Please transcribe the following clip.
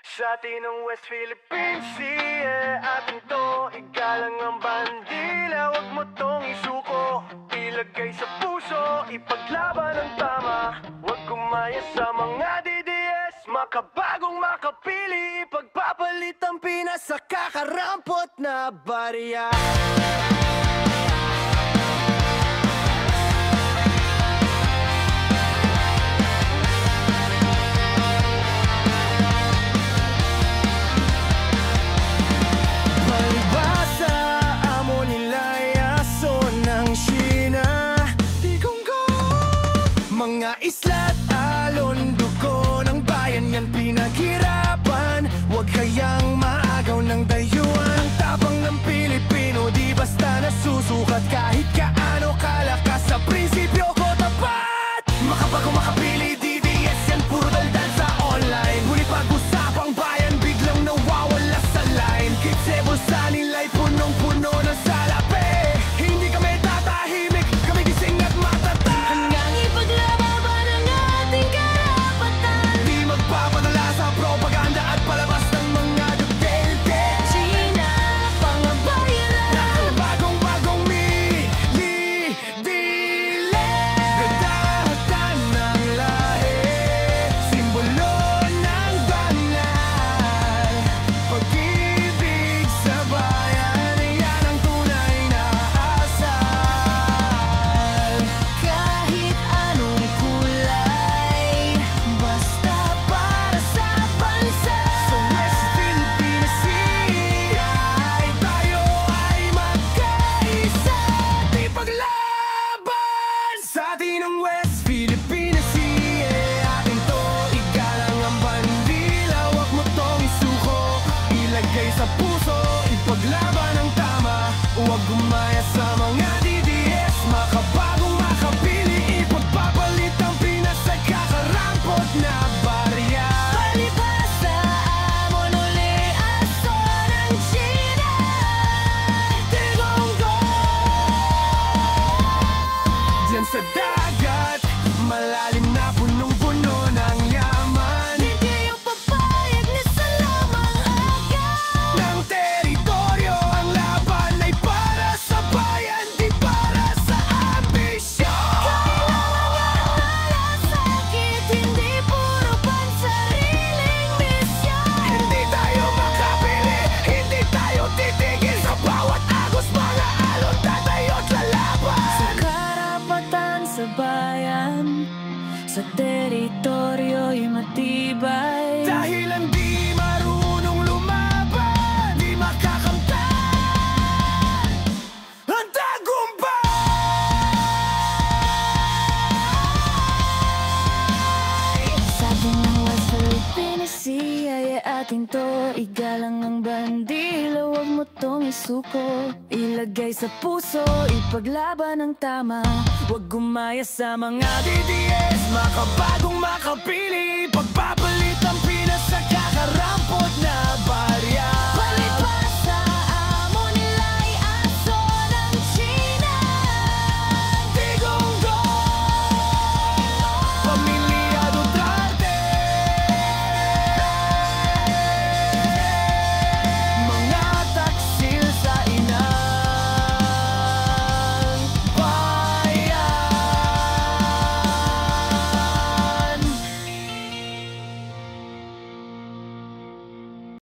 Sa atin ang West Philippine Sea, atin to, igalang ang bandila. Huwag mo tong isuko, ilagay sa puso, ipaglaban ang tama. Huwag gumaya sa mga DDS, makabagong makapili, ipagpapalit ang Pinas sa kakarampot na barya. Mga isla't alon, dugo ng bayan yan pinaghirapan. Huwag kayang maagaw ng dayuhan. Tapang ng Pilipino, di basta nasusukat. Kahit kaano kalakas, sa prinsipyo ko tapat. Makabago makapili, DDS yan puro daldal sa online. Ngunit pag-usapang bayan, biglang nawawala sa line. Kitsebo sa nila'y punong-puno ng salapi. Hindi kami tatahimik, kami gising at matatag. Hanggang ipaglaban ang ating karapatan. Di magpapadala sa propaganda at palabas ng mga duterte. China, pangabayan lang. Bagong-bagong dile. Gadahatan ng lahi, simbolo ng banal. Pag-ibig sa bayan, yan ang tunay na asal. Kahit anong kulay, basta para sa bansa. Sa West Philippine Sea, ay tayo ay magkaisa. Di paglaban sa atin ang West Philippine Sea. Atin to, igalang ang bandila. Huwag mo tong isuko, ilagay sa puso, ipaglaban ang tama. Huwag gumaya sa mga DDS, makabagong makapili, ipagpapalit ang Pinas sa kakarampot na barya. Palibasa, amon uli aso ng China. Tigonggo diyan sa dagat, malalim na punong-puno ng yaman. Hindi yung papayag na sa lamang agad ng teritoryo. Ang laban ay para sa bayan, di para sa ambisyon. Kailangan yan malasakit, hindi puro pansariling misyon. Hindi tayo makapili, hindi tayo titigil. Sa bawat agos mga alon, tatayo't lalaban. Sa karapatan sa bayan, sa teritoryo'y matibay. Dahil hindi marunong lumaban, di makakamtan ang tagumpay. Sa atin ang West Philippine Sea, ay atin to, igalang ang bandila. Huwag mo tong isuko, ilagay sa puso, ipaglaban ang tama. Huwag gumaya sa mga DDS, makabagong makapili,